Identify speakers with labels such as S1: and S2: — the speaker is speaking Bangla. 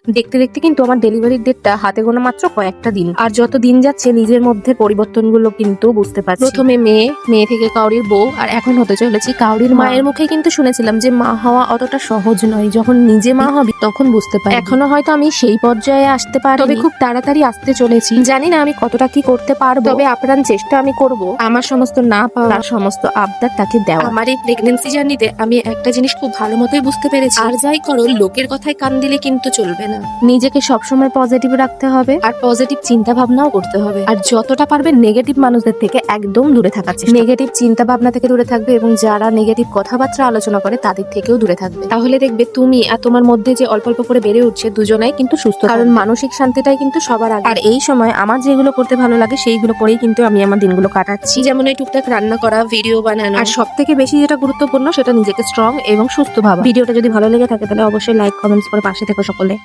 S1: দেখতে দেখতে কিন্তু আমার ডেলিভারির ডেটটা হাতে গোনা মাত্র কয়েকটা দিন। আর যত দিন যাচ্ছে নিজের মধ্যে পরিবর্তনগুলো কিন্তু বুঝতে পারছি। প্রথমে মেয়ে থেকে কাউরির বউ, আর এখন হতে চলেছি কাউরির মায়ের মুখে কিন্তু শুনেছিলাম যে মা হওয়া অতটা সহজ নয়। যখন নিজে মা হবি তখন বুঝতে পারি। এখনো হয়তো আমি সেই পর্যায়ে আসতে পারি, তবে খুব তাড়াতাড়ি আসতে চলেছি। জানি না আমি কতটা কি করতে পারবো, তবে আপ্রাণ চেষ্টা আমি করব আমার সমস্ত না পাওয়া, তার সমস্ত আবদার তাকে দেওয়া। আমার এই প্রেগনেন্সি জার্নিতে আমি একটা জিনিস খুব ভালো মতোই বুঝতে পেরেছি, আর যাই করো লোকের কথায় কান দিলে কিন্তু চলবে না। নিজেকে সবসময় পজিটিভ রাখতে হবে, আর পজিটিভ চিন্তা ভাবনাও করতে হবে। আর যতটা পারবে নেগেটিভ মানুষদের থেকে একদম দূরে থাকার চেষ্টা। নেগেটিভ চিন্তা ভাবনা থেকে দূরে থাকবে, এবং যারা নেগেটিভ কথাবার্তা আলোচনা করে তাদের থেকেও দূরে থাকবে। তাহলে দেখবে তুমি আর তোমার মধ্যে যে অল্প অল্প করে বেড়ে উঠছে দুজনাই কিন্তু সুস্থ, কারণ মানসিক শান্তিটাই কিন্তু সবার আগে। আর এই সময় আমার যেগুলো করতে ভালো লাগে সেইগুলো করেই কিন্তু আমি আমার দিনগুলো কাটাচ্ছি, যেমন এই টুকটাক রান্না করা, ভিডিও বানানো, আর সব থেকে বেশি যেটা গুরুত্বপূর্ণ সেটা নিজেকে স্ট্রং এবং সুস্থ ভাবা। ভিডিওটা যদি ভালো লেগে থাকে তাহলে অবশ্যই লাইক কমেন্টস করে পাশে থেকো সকলে।